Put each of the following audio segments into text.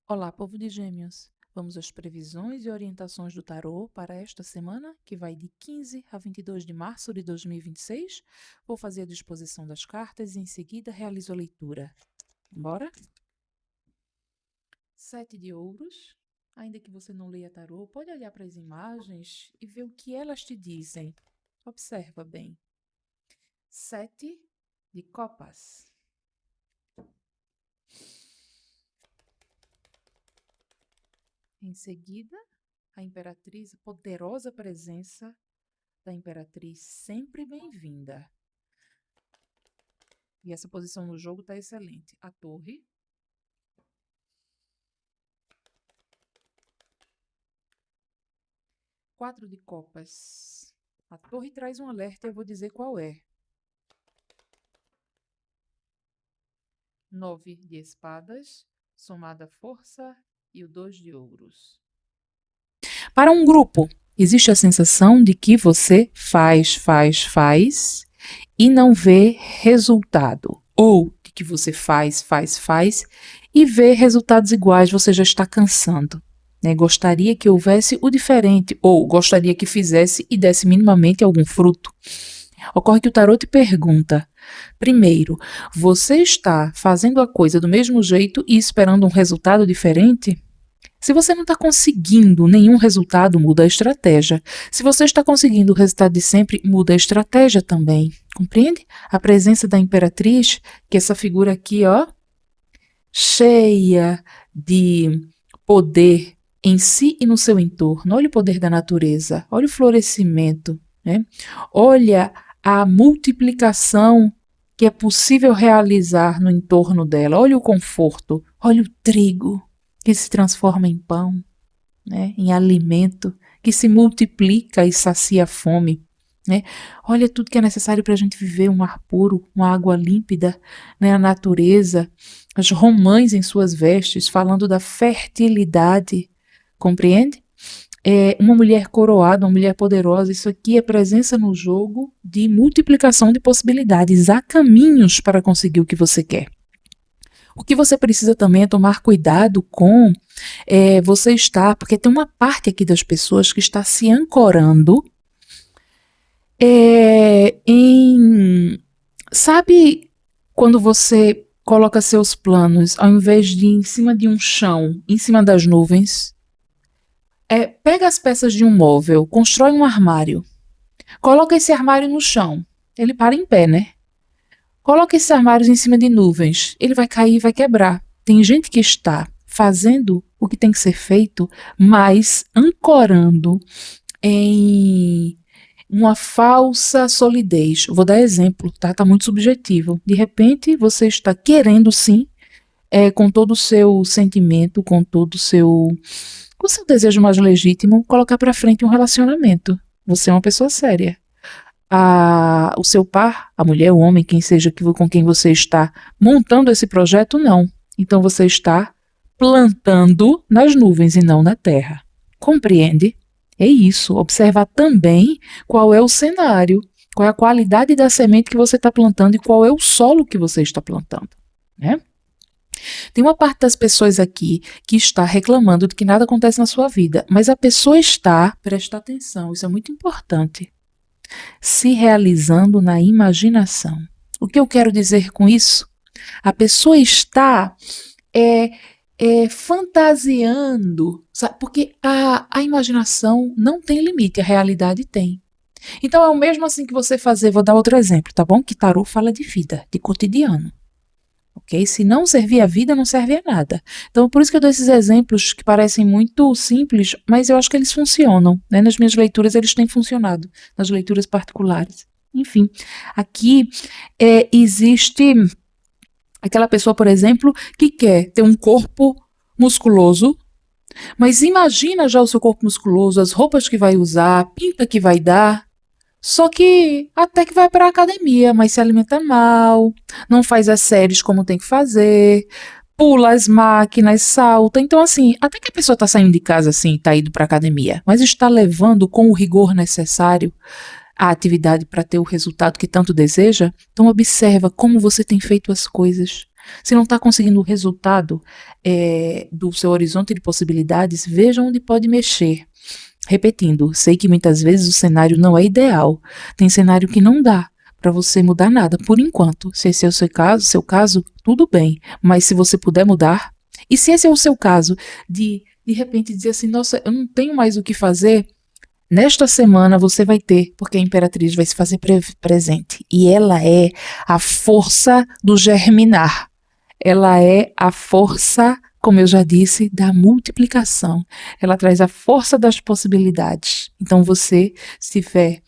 Olá, povo de Gêmeos. Vamos às previsões e orientações do tarô para esta semana, que vai de 15 a 22 de março de 2026. Vou fazer a disposição das cartas e em seguida realizo a leitura. Bora? 7 de ouros. Ainda que você não leia tarô, pode olhar para as imagens e ver o que elas te dizem. Observa bem. 7 de copas. Em seguida, a imperatriz, a poderosa presença da imperatriz, sempre bem-vinda. E essa posição no jogo está excelente. A torre. Quatro de copas. A torre traz um alerta e eu vou dizer qual é. 9 de espadas, somada a força e o 2 de ouros. Para um grupo, existe a sensação de que você faz e não vê resultado. Ou de que você faz e vê resultados iguais, você já está cansando. Né? Gostaria que houvesse o diferente, ou gostaria que fizesse e desse minimamente algum fruto. Ocorre que o tarô te pergunta, primeiro, você está fazendo a coisa do mesmo jeito e esperando um resultado diferente? Se você não está conseguindo nenhum resultado, muda a estratégia. Se você está conseguindo o resultado de sempre, muda a estratégia também. Compreende? A presença da imperatriz, que é essa figura aqui, ó, cheia de poder em si e no seu entorno. Olha o poder da natureza, olha o florescimento, né? Olha a multiplicação que é possível realizar no entorno dela. Olha o conforto, olha o trigo que se transforma em pão, né? Em alimento, que se multiplica e sacia a fome. Né? Olha tudo que é necessário para a gente viver, um ar puro, uma água límpida, né? A natureza, as romãs em suas vestes, falando da fertilidade, compreende? Uma mulher coroada, uma mulher poderosa, isso aqui é presença no jogo de multiplicação de possibilidades. Há caminhos para conseguir o que você quer. O que você precisa também é tomar cuidado com você estar, porque tem uma parte aqui das pessoas que está se ancorando sabe quando você coloca seus planos, ao invés de em cima de um chão, em cima das nuvens? Pega as peças de um móvel, constrói um armário, coloca esse armário no chão, ele para em pé, né? Coloca esses armários em cima de nuvens, ele vai cair e vai quebrar. Tem gente que está fazendo o que tem que ser feito, mas ancorando em uma falsa solidez. Vou dar exemplo, tá? Tá muito subjetivo. De repente, você está querendo sim, com todo o seu sentimento, com todo o seu desejo mais legítimo, colocar para frente um relacionamento. Você é uma pessoa séria. O seu par, a mulher, o homem, quem seja com quem você está montando esse projeto, não. Então você está plantando nas nuvens e não na terra. Compreende? É isso. Observar também qual é o cenário, qual é a qualidade da semente que você está plantando e qual é o solo que você está plantando. Né? Tem uma parte das pessoas aqui que está reclamando de que nada acontece na sua vida, mas a pessoa está, presta atenção, isso é muito importante, se realizando na imaginação. O que eu quero dizer com isso? A pessoa está fantasiando, sabe? Porque a imaginação não tem limite, a realidade tem. Então é o mesmo assim que você fazer, vou dar outro exemplo, tá bom? Que tarô fala de vida, de cotidiano. Ok? Se não servir a vida, não serve a nada. Então, por isso que eu dou esses exemplos que parecem muito simples, mas eu acho que eles funcionam. Né? Nas minhas leituras, eles têm funcionado. Nas leituras particulares. Enfim, aqui existe aquela pessoa, por exemplo, que quer ter um corpo musculoso, mas imagina já o seu corpo musculoso, as roupas que vai usar, a pinta que vai dar. Só que até que vai para a academia, mas se alimenta mal, não faz as séries como tem que fazer, pula as máquinas, salta. Então, assim, até que a pessoa está saindo de casa assim, está indo para a academia, mas está levando com o rigor necessário a atividade para ter o resultado que tanto deseja. Então, observa como você tem feito as coisas. Se não está conseguindo o resultado do seu horizonte de possibilidades, veja onde pode mexer. Repetindo, sei que muitas vezes o cenário não é ideal. Tem cenário que não dá para você mudar nada, por enquanto. Se esse é o seu caso, tudo bem. Mas se você puder mudar, e se esse é o seu caso, de repente dizer assim, nossa, eu não tenho mais o que fazer, nesta semana você vai ter, porque a Imperatriz vai se fazer presente. E ela é a força do germinar. Ela é a força, como eu já disse, da multiplicação. Ela traz a força das possibilidades. Então você, se estiver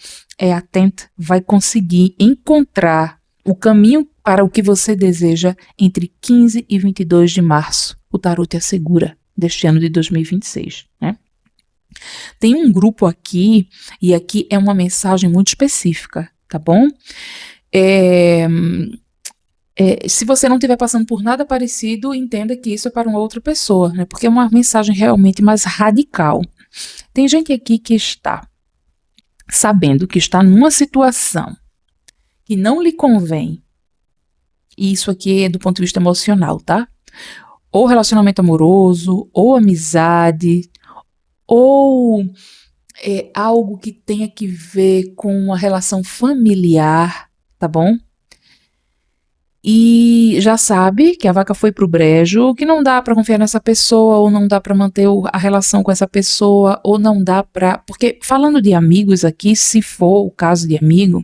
atento, vai conseguir encontrar o caminho para o que você deseja entre 15 e 22 de março. O tarô te assegura deste ano de 2026, né? Tem um grupo aqui, e aqui é uma mensagem muito específica, tá bom? Se você não estiver passando por nada parecido, entenda que isso é para uma outra pessoa, né? Porque é uma mensagem realmente mais radical. Tem gente aqui que está sabendo que está numa situação que não lhe convém, e isso aqui é do ponto de vista emocional, tá? Ou relacionamento amoroso, ou amizade, ou algo que tenha que ver com uma relação familiar, tá bom? E já sabe que a vaca foi pro brejo, que não dá para confiar nessa pessoa, ou não dá para manter a relação com essa pessoa, ou não dá para... Porque falando de amigos aqui, se for o caso de amigo,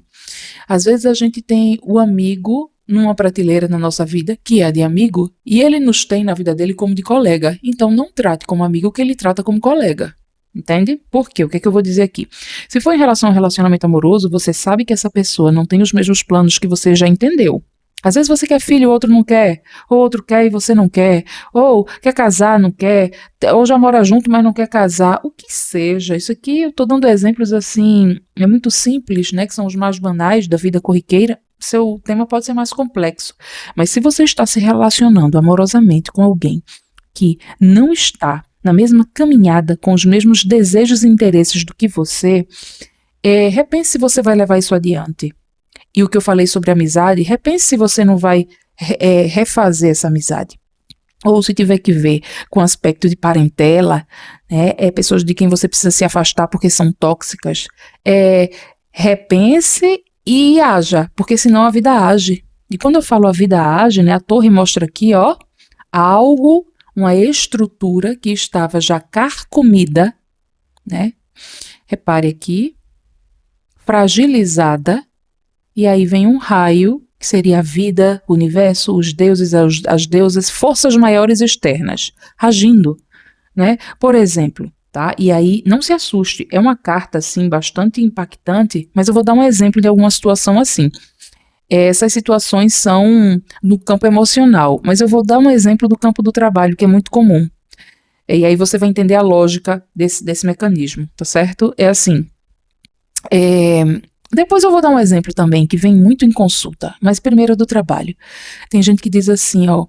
às vezes a gente tem o amigo numa prateleira na nossa vida, que é de amigo, e ele nos tem na vida dele como de colega. Então não trate como amigo o que ele trata como colega. Entende? Por quê? O que é que eu vou dizer aqui? Se for em relação ao relacionamento amoroso, você sabe que essa pessoa não tem os mesmos planos que você já entendeu. Às vezes você quer filho, o outro não quer, ou outro quer e você não quer, ou quer casar, não quer, ou já mora junto, mas não quer casar, o que seja. Isso aqui eu estou dando exemplos assim, é muito simples, né, que são os mais banais da vida corriqueira. Seu tema pode ser mais complexo, mas se você está se relacionando amorosamente com alguém que não está na mesma caminhada, com os mesmos desejos e interesses do que você, repense se você vai levar isso adiante. E o que eu falei sobre amizade, repense se você não vai refazer essa amizade. Ou se tiver que ver com aspecto de parentela, né, pessoas de quem você precisa se afastar porque são tóxicas, repense e haja, porque senão a vida age. E quando eu falo a vida age, né, a torre mostra aqui, ó, algo, uma estrutura que estava já carcomida, né? Repare aqui, fragilizada, e aí vem um raio, que seria a vida, o universo, os deuses, as deusas, forças maiores externas, agindo, né? Por exemplo, tá? E aí, não se assuste, é uma carta, assim, bastante impactante, mas eu vou dar um exemplo de alguma situação assim. Essas situações são no campo emocional, mas eu vou dar um exemplo do campo do trabalho, que é muito comum. E aí você vai entender a lógica desse mecanismo, tá certo? É assim, depois eu vou dar um exemplo também, que vem muito em consulta, mas primeiro é do trabalho. Tem gente que diz assim, ó,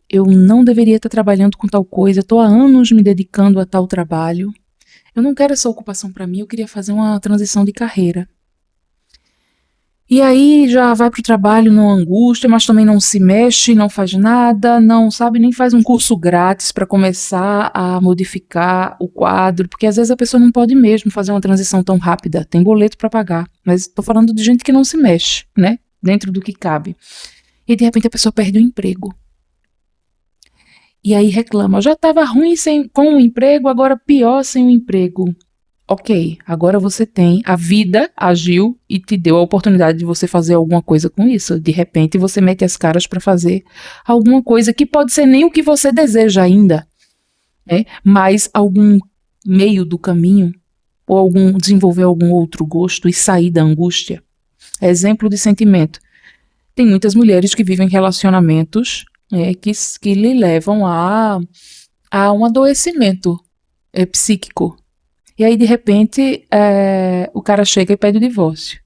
eu não deveria estar trabalhando com tal coisa, estou há anos me dedicando a tal trabalho, eu não quero essa ocupação para mim, eu queria fazer uma transição de carreira. E aí já vai pro trabalho numa angústia, mas também não se mexe, não faz nada, não sabe, nem faz um curso grátis para começar a modificar o quadro, porque às vezes a pessoa não pode mesmo fazer uma transição tão rápida, tem boleto para pagar, mas estou falando de gente que não se mexe, né, dentro do que cabe. E de repente a pessoa perde o emprego. E aí reclama, já estava ruim com o emprego, agora pior sem o emprego. Ok, agora você tem, a vida agiu e te deu a oportunidade de você fazer alguma coisa com isso. De repente você mete as caras para fazer alguma coisa que pode ser nem o que você deseja ainda, né? Mas algum meio do caminho, ou desenvolver algum outro gosto e sair da angústia. Exemplo de sentimento. Tem muitas mulheres que vivem relacionamentos que lhe levam a um adoecimento psíquico. E aí, de repente, o cara chega e pede o divórcio.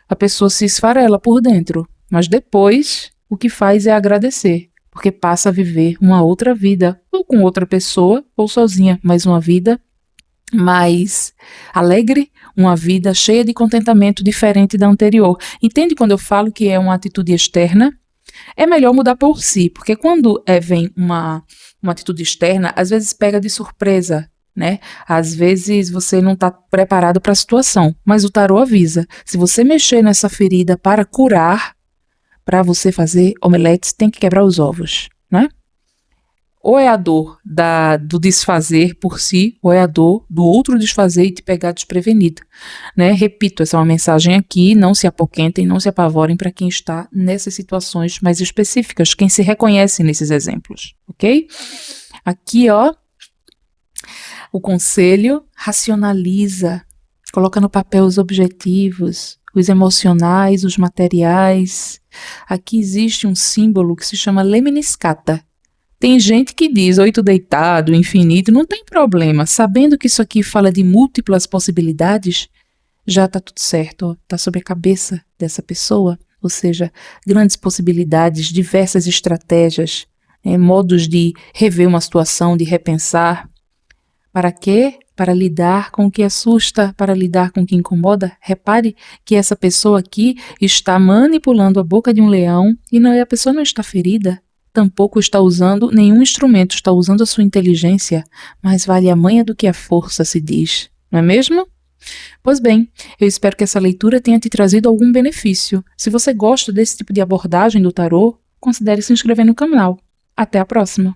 A pessoa se esfarela por dentro, mas depois o que faz é agradecer, porque passa a viver uma outra vida, ou com outra pessoa, ou sozinha, mas uma vida mais alegre, uma vida cheia de contentamento diferente da anterior. Entende quando eu falo que é uma atitude externa? É melhor mudar por si, porque quando vem uma atitude externa, às vezes pega de surpresa, né? Às vezes você não está preparado para a situação, mas o tarô avisa. Se você mexer nessa ferida para curar, para você fazer omeletes, tem que quebrar os ovos, né? Ou é a dor do desfazer por si, ou é a dor do outro desfazer e te pegar desprevenido, né? Repito, essa é uma mensagem aqui, não se apoquentem, não se apavorem para quem está nessas situações mais específicas, quem se reconhece nesses exemplos, ok? Aqui, ó, o conselho: racionaliza, coloca no papel os objetivos, os emocionais, os materiais. Aqui existe um símbolo que se chama lemniscata. Tem gente que diz 8 deitado, infinito, não tem problema. Sabendo que isso aqui fala de múltiplas possibilidades, já está tudo certo, está sobre a cabeça dessa pessoa. Ou seja, grandes possibilidades, diversas estratégias, modos de rever uma situação, de repensar. Para quê? Para lidar com o que assusta, para lidar com o que incomoda. Repare que essa pessoa aqui está manipulando a boca de um leão e a pessoa não está ferida. Tampouco está usando nenhum instrumento, está usando a sua inteligência, mas vale a manha do que a força, se diz, não é mesmo? Pois bem, eu espero que essa leitura tenha te trazido algum benefício. Se você gosta desse tipo de abordagem do tarô, considere se inscrever no canal. Até a próxima!